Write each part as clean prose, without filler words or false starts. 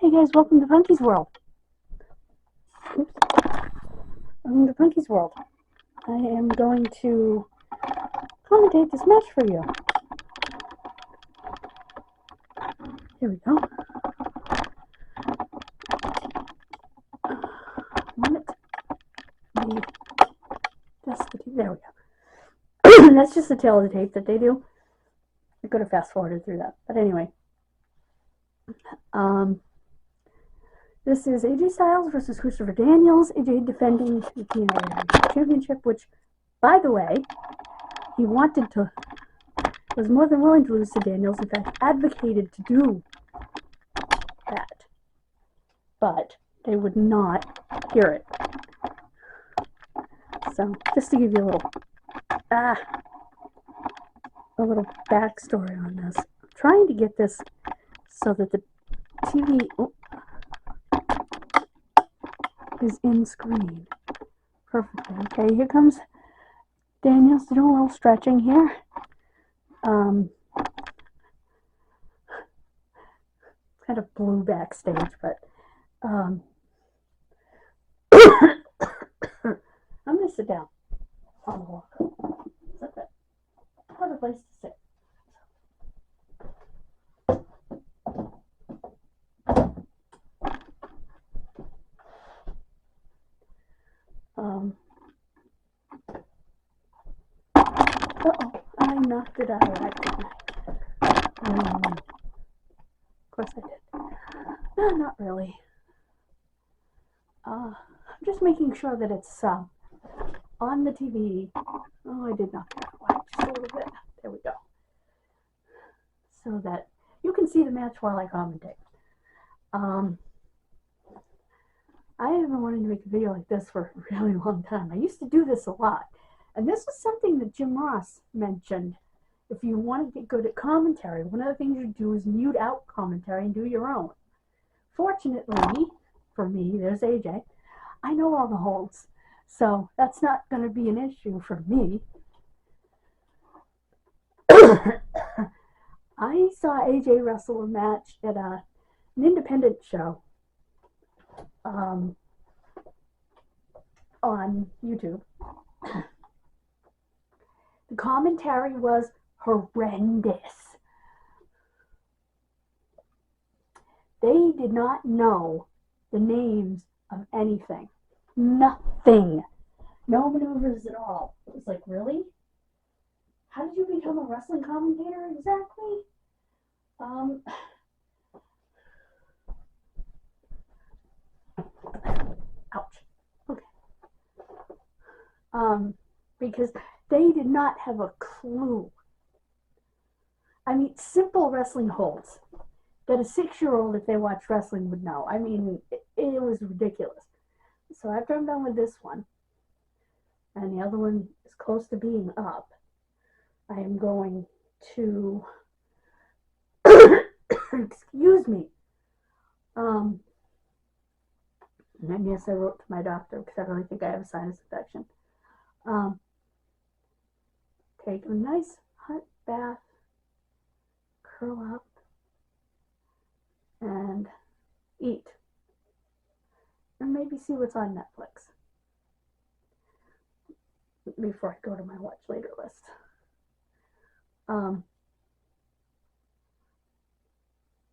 Hey guys, welcome to Punky's World. Oops. Welcome to Punky's World. I am going to commentate this match for you. Here we go. There we go. That's just the tail of the tape that they do. I could have fast forwarded through that, but anyway. This is AJ Styles versus Christopher Daniels. AJ defending the TNA Championship, which, by the way, he was more than willing to lose to Daniels. In fact, advocated to do that, but they would not hear it. So, just to give you a little backstory on this, I'm trying to get this so that the TV is in screen perfectly. Okay, here comes Daniels doing a little stretching here. Kind of blue backstage, but I'm gonna sit down on the wall. Is that good? What a place to sit. I knocked it out of whack, didn't I? Of course I did. No, not really. I'm just making sure that it's on the TV. Oh, I did knock it out of whack just a little bit. There we go. So that you can see the match while I commentate. I have been wanting to make a video like this for a really long time. I used to do this a lot. And this was something that Jim Ross mentioned. If you want to get good at commentary, one of the things you do is mute out commentary and do your own. Fortunately, for me, there's AJ. I know all the holds, so that's not going to be an issue for me. I saw AJ wrestle a match at an independent show on YouTube. The commentary was horrendous. They did not know the names of anything. Nothing. No maneuvers at all. It was like, really? How did you become a wrestling commentator exactly? Ouch. Okay. Because they did not have a clue. I mean, simple wrestling holds that a 6-year-old, if they watch wrestling, would know. I mean, it was ridiculous. So after I'm done with this one, and the other one is close to being up, I am going to, excuse me, and yes, I wrote to my doctor because I really think I have a sinus infection. Take a nice hot bath, curl up, and eat. And maybe see what's on Netflix before I go to my watch later list.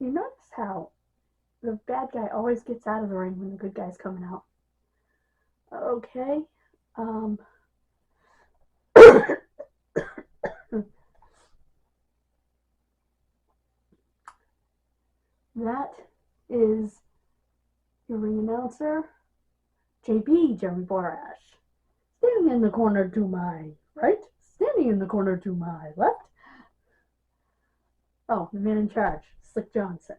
You notice how the bad guy always gets out of the ring when the good guy's coming out. Okay. That is your ring announcer, JB, Jeremy Borash. Standing in the corner to my right, standing in the corner to my left. Oh, the man in charge, Slick Johnson.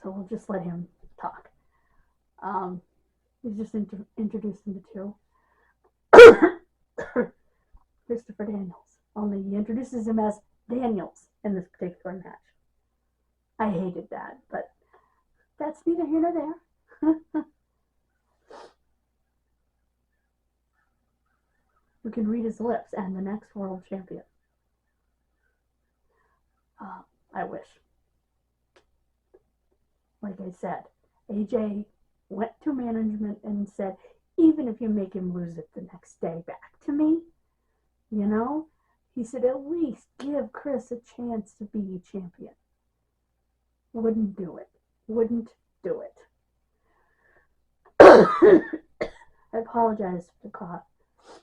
So we'll just let him talk. He's just introducing the two. Christopher Daniels. Only he introduces him as Daniels in this particular match. I hated that, but that's neither here nor there. We can read his lips, and the next world champion. I wish. Like I said, AJ went to management and said, even if you make him lose it the next day back to me, you know, he said, at least give Chris a chance to be champion. Wouldn't do it. Wouldn't do it. I apologize for the cough.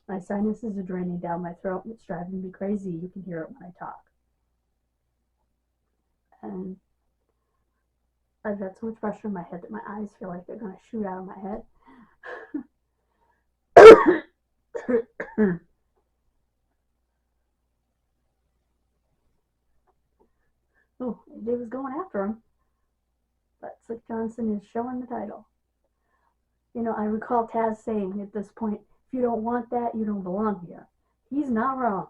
My sinuses are draining down my throat and it's driving me crazy. You can hear it when I talk. And I've got so much pressure in my head that my eyes feel like they're going to shoot out of my head. Oh, AJ was going after him. But Slick Johnson is showing the title. You know, I recall Taz saying at this point, if you don't want that, you don't belong here. He's not wrong.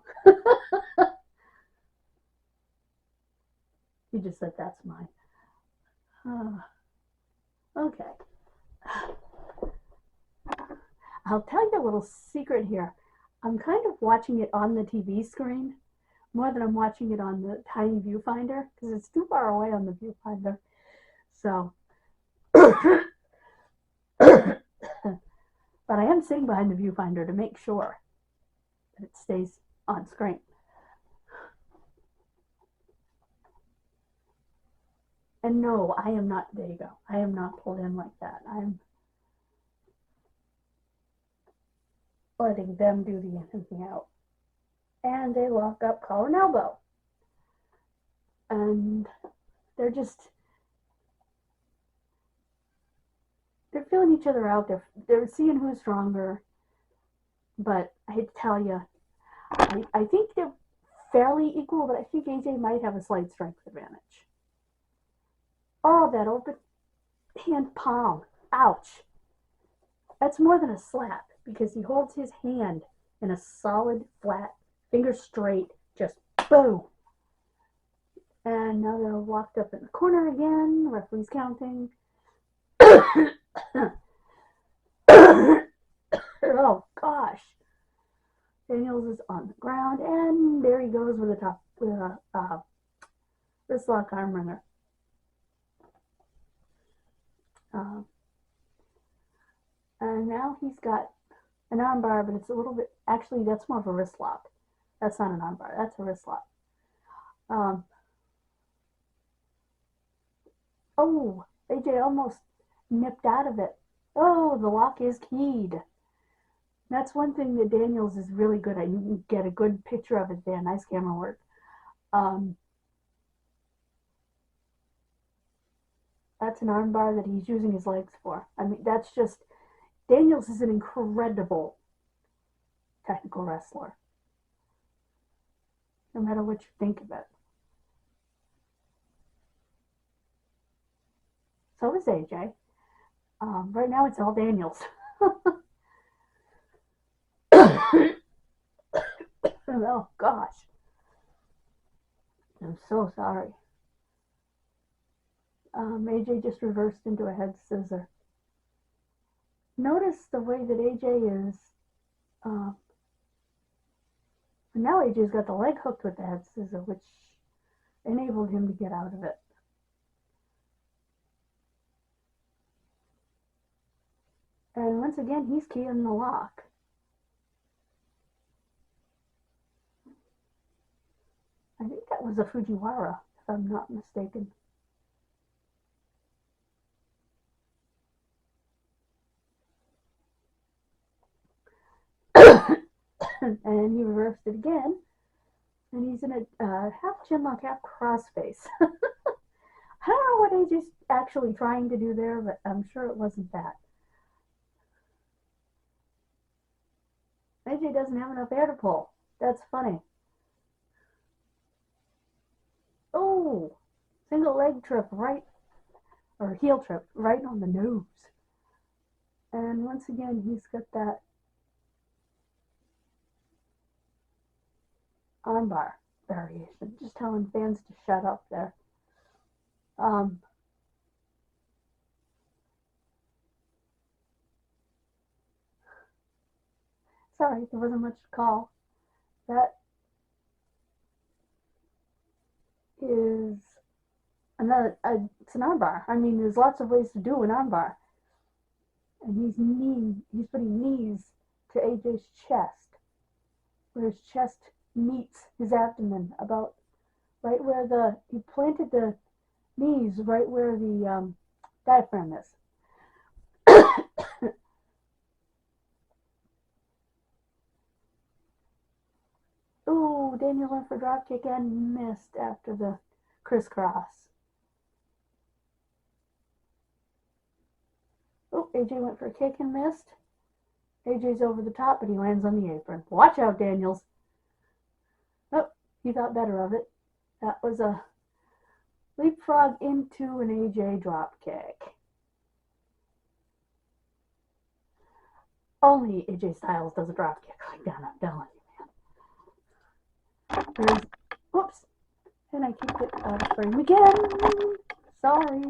He just said, that's mine. Okay. I'll tell you a little secret here. I'm kind of watching it on the TV screen more than I'm watching it on the tiny viewfinder because it's too far away on the viewfinder. So, but I am sitting behind the viewfinder to make sure that it stays on screen. And no, I am not, there you go. I am not pulled in like that. I'm letting them do the in and out. And they lock up collar and elbow. And they're feeling each other out. They're seeing who's stronger. But I hate to tell you, I think they're fairly equal, but I think AJ might have a slight strength advantage. Oh, that open hand palm. Ouch. That's more than a slap because he holds his hand in a solid, flat, finger straight, just boom. And now they're locked up in the corner again. The referee's counting. Oh, gosh. Daniels is on the ground, and there he goes with a wrist lock arm wringer. And now he's got an arm bar, but it's a little bit, actually that's more of a wrist lock. That's not an arm bar, that's a wrist lock. Oh, AJ almost nipped out of it. Oh, the lock is keyed. That's one thing that Daniels is really good at. You can get a good picture of it there. Nice camera work. That's an arm bar that he's using his legs for. I mean, that's just, Daniels is an incredible technical wrestler. No matter what you think of it. So is AJ. Right now it's all Daniels. Oh, gosh. I'm so sorry. AJ just reversed into a head scissor. Notice the way that AJ is. Now AJ's got the leg hooked with the head scissor, which enabled him to get out of it. And once again, he's keying the lock. I think that was a Fujiwara, if I'm not mistaken. And he reversed it again. And he's in a half chin lock, half crossface. I don't know what AJ's actually trying to do there, but I'm sure it wasn't that. AJ doesn't have enough air to pull. That's funny. Oh, single leg trip right, or heel trip right on the nose. And once again, he's got that armbar variation. Just telling fans to shut up there. Sorry, there wasn't much to call. That is another, it's an armbar. I mean, there's lots of ways to do an armbar. And he's putting knees to AJ's chest, where his chest meets his abdomen, about right where he planted the knees right where the diaphragm is. Ooh, Daniel went for dropkick and missed after the crisscross. Oh, AJ went for a kick and missed. AJ's over the top, but he lands on the apron. Watch out, Daniels. Oh, he thought better of it. That was a leapfrog into an AJ dropkick. Only AJ Styles does a dropkick like that, I'm telling you, man. Whoops. And I kicked it out of frame again. Sorry.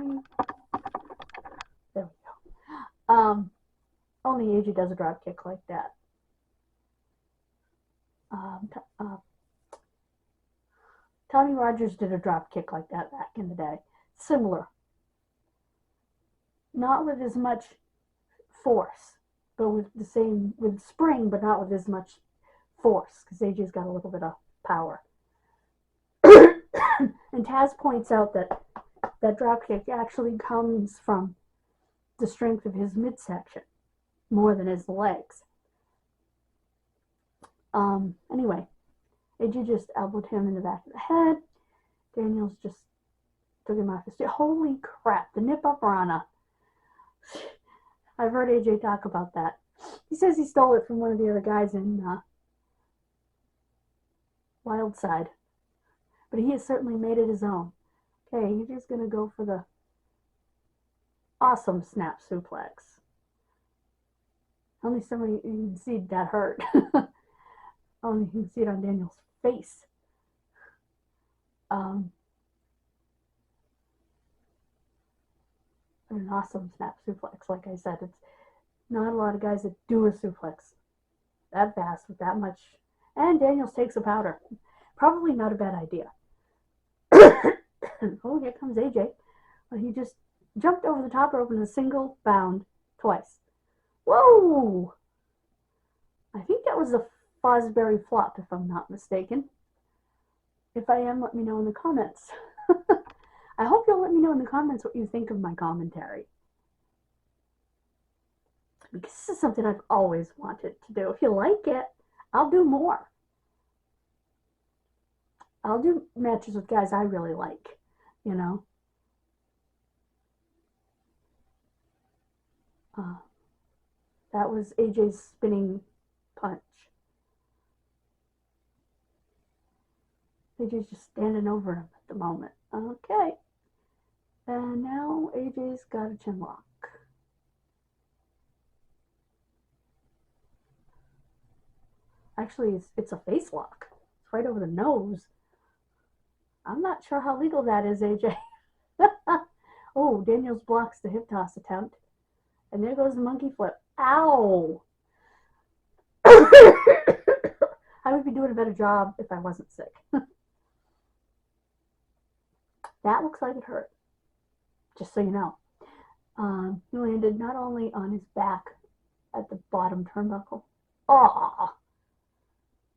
There we go. Only AJ does a dropkick like that. Tommy Rogers did a dropkick like that back in the day. Similar. Not with as much force, but with the same, with spring, but not with as much force, because AJ's got a little bit of power. And Taz points out that that dropkick actually comes from the strength of his midsection more than his legs. Anyway, AJ just elbowed him in the back of the head. Daniels just took him off his feet. Holy crap, the nip up Rana. I've heard AJ talk about that. He says he stole it from one of the other guys in Wildside. But he has certainly made it his own. Okay, he's just going to go for the awesome snap suplex. Only somebody, you can see that hurt. Only you can see it on Daniel's face. An awesome snap suplex. Like I said, it's not a lot of guys that do a suplex that fast with that much. And Daniels takes a powder. Probably not a bad idea. Oh, here comes AJ. Well, he just jumped over the top rope in a single bound twice. Whoa! I think that was a Fosbury flop, if I'm not mistaken. If I am, let me know in the comments. I hope you'll let me know in the comments what you think of my commentary. Because this is something I've always wanted to do. If you like it, I'll do more. I'll do matches with guys I really like, you know. That was AJ's spinning punch. AJ's just standing over him at the moment. Okay. And now AJ's got a chin lock. Actually, it's a face lock. It's right over the nose. I'm not sure how legal that is, AJ. Oh, Daniels blocks the hip toss attempt. And there goes the monkey flip. Ow! I would be doing a better job if I wasn't sick. That looks like it hurt. Just so you know. He landed not only on his back at the bottom turnbuckle. Oh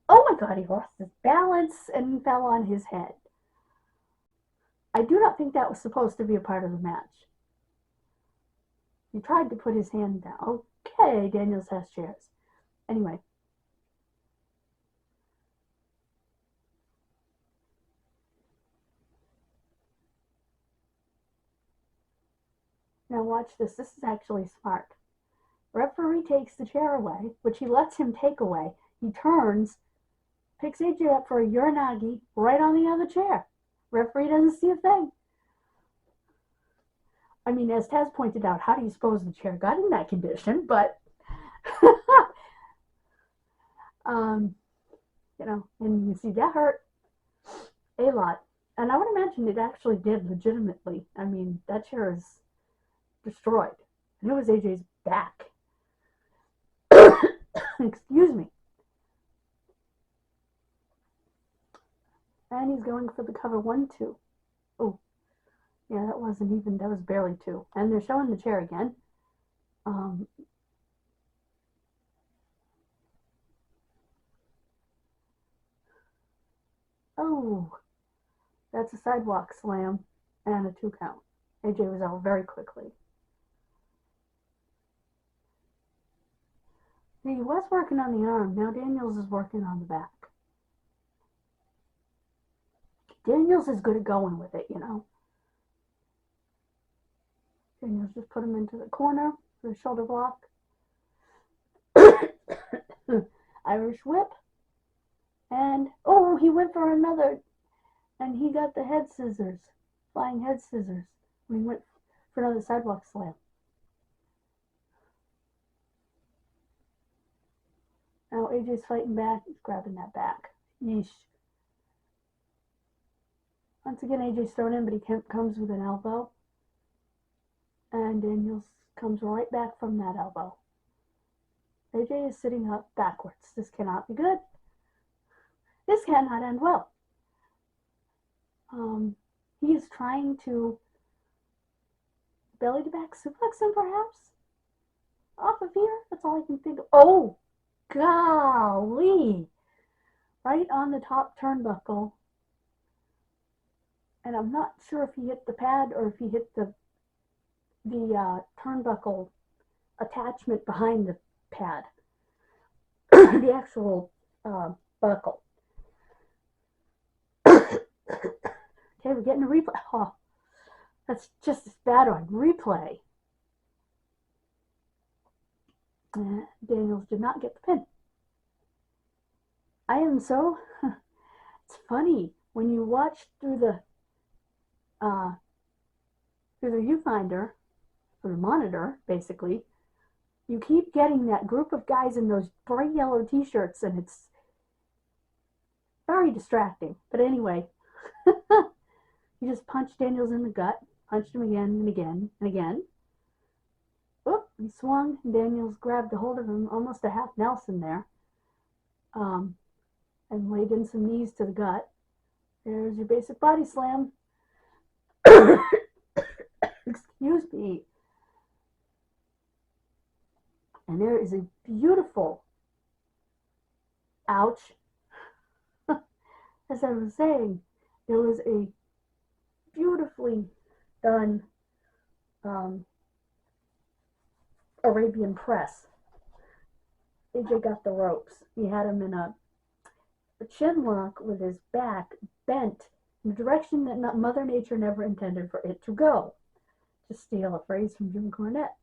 my god, he lost his balance and fell on his head. I do not think that was supposed to be a part of the match. He tried to put his hand down. Okay, Daniels has chairs. Anyway. Now watch this. This is actually smart. Referee takes the chair away, which he lets him take away. He turns, picks AJ up for a Uranagi right on the other chair. Referee doesn't see a thing. I mean, as Taz pointed out, how do you suppose the chair got in that condition? But, you know, and you see that hurt a lot. And I would imagine it actually did legitimately. I mean, that chair is destroyed. And it was AJ's back. Excuse me. And he's going for the cover 1, 2. Oh, yeah, that wasn't even, that was barely 2. And they're showing the chair again. Oh, that's a sidewalk slam and a 2 count. AJ was out very quickly. He was working on the arm. Now Daniels is working on the back. Daniels is good at going with it, you know. Daniels just put him into the corner for the shoulder block. Irish whip. And, oh, he went for another. And he got the head scissors. Flying head scissors. When he went for another sidewalk slam. Now AJ's fighting back. He's grabbing that back. Yeesh. Once again, AJ's thrown in, but he comes with an elbow. And Daniels comes right back from that elbow. AJ is sitting up backwards. This cannot be good. This cannot end well. He is trying to belly to back suplex him, perhaps? Off of here? That's all I can think of. Oh, golly. Right on the top turnbuckle. And I'm not sure if he hit the pad or if he hit the turnbuckle attachment behind the pad. The actual buckle. Okay, we're getting a replay. Oh, that's just as bad on replay. Daniels did not get the pin. I am so... It's funny. When you watch through the viewfinder, or the monitor, basically, you keep getting that group of guys in those bright yellow t-shirts, and it's very distracting. But anyway, he just punched Daniels in the gut, punched him again and again and again. Oop, he swung, and Daniels grabbed a hold of him, almost a half Nelson there, and laid in some knees to the gut. There's your basic body slam. Excuse me. And there is a beautiful, ouch, as I was saying, there was a beautifully done Arabian press. AJ got the ropes. He had him in a chin lock with his back bent in the direction that Mother Nature never intended for it to go. To steal a phrase from Jim Cornette.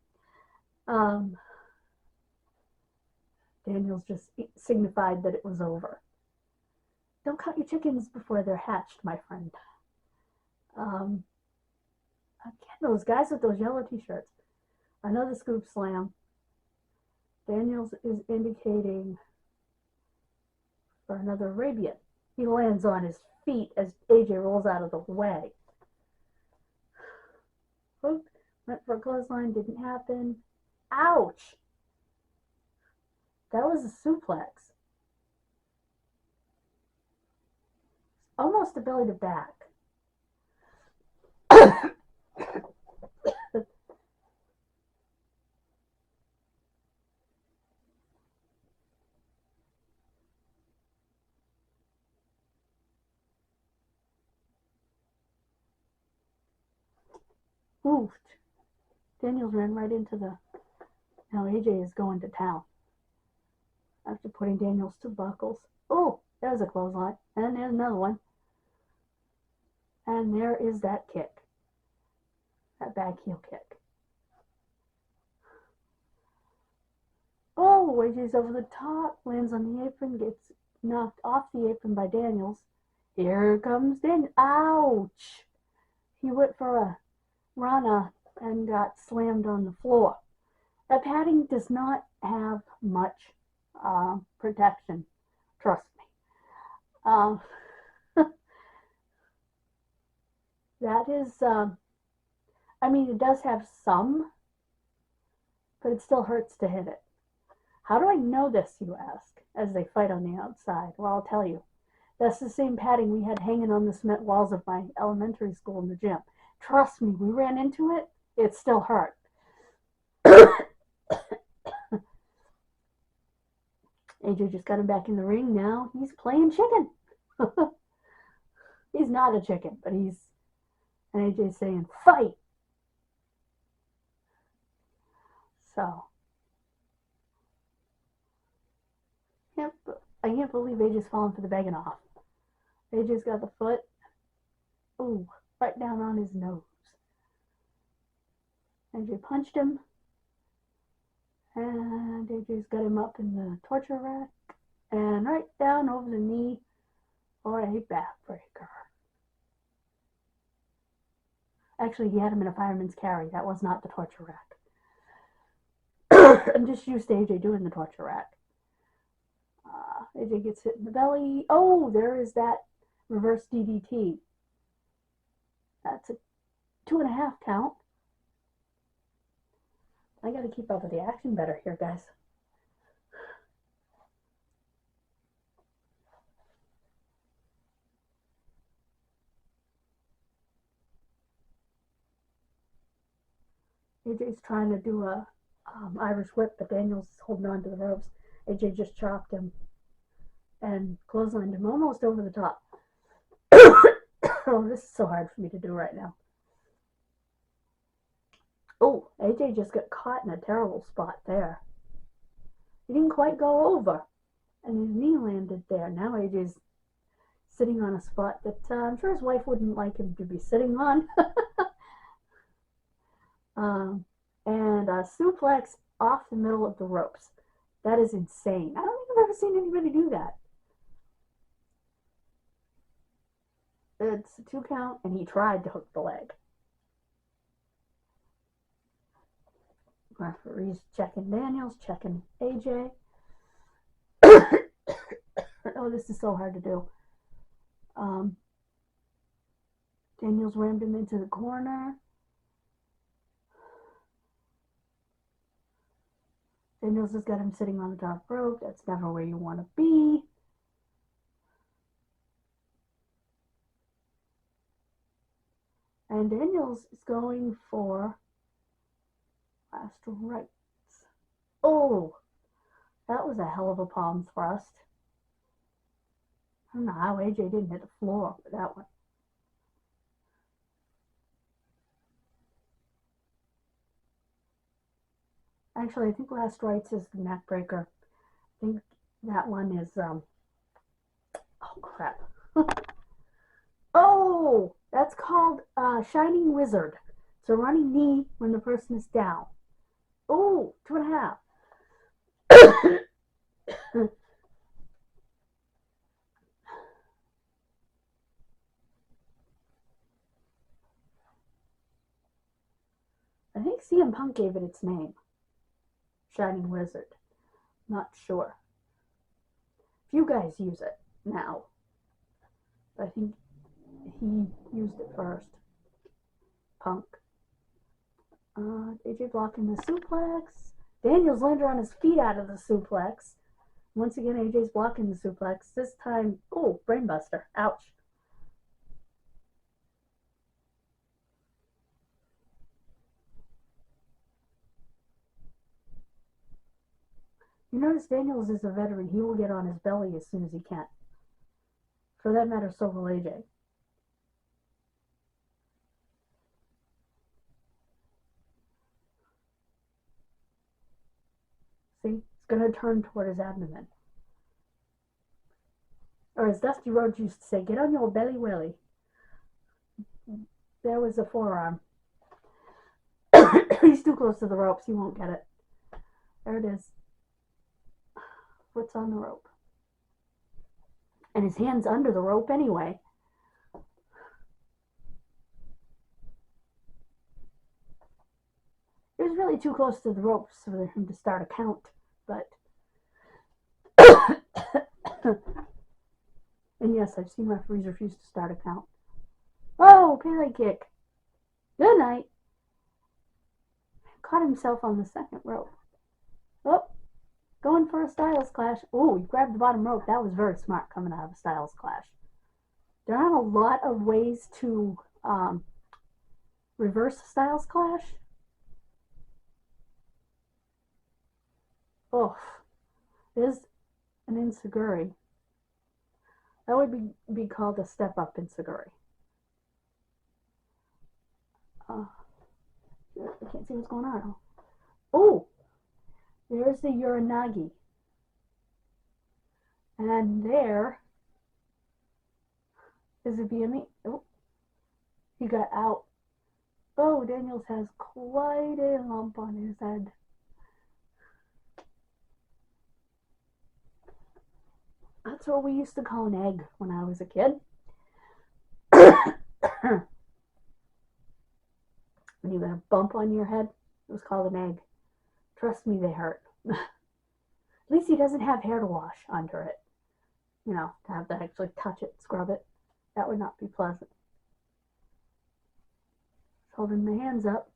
Daniels just signified that it was over. Don't count your chickens before they're hatched, my friend. Again, those guys with those yellow t-shirts. Another scoop slam. Daniels is indicating for another Arabian. He lands on his feet as AJ rolls out of the way. Hook, went for a clothesline, didn't happen. Ouch! That was a suplex. Almost a belly to back. Oofed. Daniels ran right into the... Now AJ is going to town. After putting Daniels to buckles. Oh, there's a clothesline. And there's another one. And there is that kick. That back heel kick. Oh, AJ's over the top. Lands on the apron. Gets knocked off the apron by Daniels. Here comes Daniels. Ouch! He went for a Rana and got slammed on the floor. That padding does not have much protection. Trust me. That is, I mean, it does have some, but it still hurts to hit it. How do I know this, you ask, as they fight on the outside? Well, I'll tell you. That's the same padding we had hanging on the cement walls of my elementary school in the gym. Trust me, we ran into it. It still hurt. AJ just got him back in the ring now. He's playing chicken. He's not a chicken, but he's... And AJ's saying, fight! So... Yep, I can't believe AJ's falling for the begging off. AJ's got the foot. Ooh, right down on his nose. AJ punched him. And AJ's got him up in the torture rack. And right down over the knee for a backbreaker. Actually, he had him in a fireman's carry. That was not the torture rack. I'm just used to AJ doing the torture rack. AJ gets hit in the belly. Oh, there is that reverse DDT. That's a 2.5 count. I gotta keep up with the action better here, guys. AJ's trying to do a Irish whip, but Daniel's holding on to the ropes. AJ just chopped him and clotheslined him almost over the top. Oh, this is so hard for me to do right now. Oh, AJ just got caught in a terrible spot there. He didn't quite go over, and his knee landed there. Now AJ's sitting on a spot that I'm sure his wife wouldn't like him to be sitting on. And a suplex off the middle of the ropes. That is insane. I don't think I've ever seen anybody do that. It's a 2 count, and he tried to hook the leg. Referee's checking Daniels, checking AJ. Oh, this is so hard to do. Daniels rammed him into the corner. Daniels has got him sitting on the top rope. That's never where you want to be. And Daniels is going for last rights. Oh, that was a hell of a palm thrust. I don't know how AJ didn't hit the floor for that one. Actually, I think last rights is the neck breaker. I think that one is, oh crap. Oh, that's called Shining Wizard. It's a running knee when the person is down. Oh, 2.5. I think CM Punk gave it its name. Shining Wizard. Not sure. Few guys use it now. I think he used it first. Punk. AJ blocking the suplex. Daniels landed on his feet out of the suplex. Once again, AJ's blocking the suplex. This time, oh, brainbuster. Ouch. You notice Daniels is a veteran. He will get on his belly as soon as he can. For that matter, so will AJ. See? It's going to turn toward his abdomen. Or as Dusty Rhodes used to say, get on your belly welly. There was a forearm. He's too close to the ropes. He won't get it. There it is. Foot's on the rope. And his hand's under the rope anyway. It was really too close to the ropes for him to start a count, but... And yes, I've seen referees refuse to start a count. Oh, Pele kick. Good night. Caught himself on the second rope. Oh. Going for a styles clash. Oh, you grabbed the bottom rope. That was very smart coming out of a styles clash. There aren't a lot of ways to reverse a styles clash. Oh, there's an enziguri. That would be called a step up enziguri. I can't see what's going on. Oh, there's the uranagi. And there is a VME. Oh, he got out. Oh, Daniels has quite a lump on his head. That's what we used to call an egg when I was a kid. When you got a bump on your head, it was called an egg. Trust me, they hurt. At least he doesn't have hair to wash under it. You know, to have to actually touch it, scrub it. That would not be pleasant. Holding my hands up.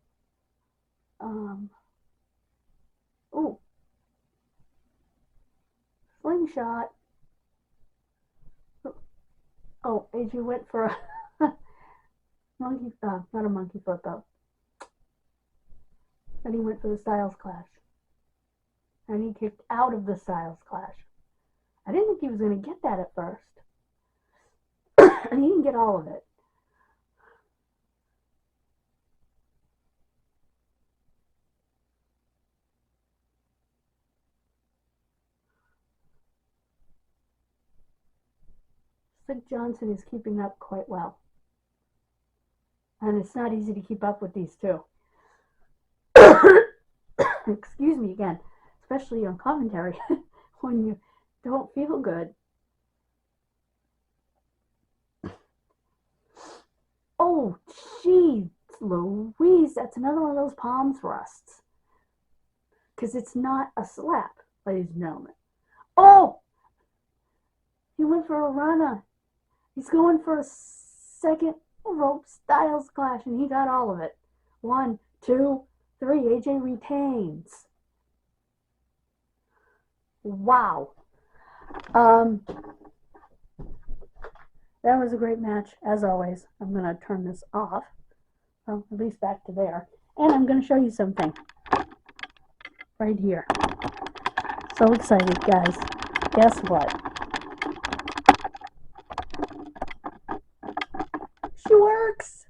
Oh. Slingshot. Oh, AJ went for a monkey, not a monkey foot though. Then he went for the styles clash. And he kicked out of the styles clash. I didn't think he was going to get that at first. And he didn't get all of it. Slick Johnson is keeping up quite well. And it's not easy to keep up with these two. Excuse me again, especially on commentary when you don't feel good. Oh, jeez, Louise, that's another one of those palm thrusts. Because it's not a slap, ladies and gentlemen. Oh! He went for a runner. He's going for a second rope styles clash, and he got all of it. 1, 2, 3. AJ retains. Wow. That was a great match, as always. I'm going to turn this off. Well, at least back to there. And I'm going to show you something. Right here. So excited, guys. Guess what? She works!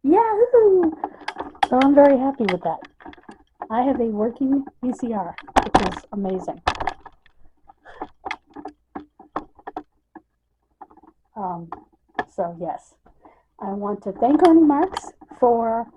Yahoo! So I'm very happy with that. I have a working VCR, which is amazing. So yes, I want to thank Ernie Marks for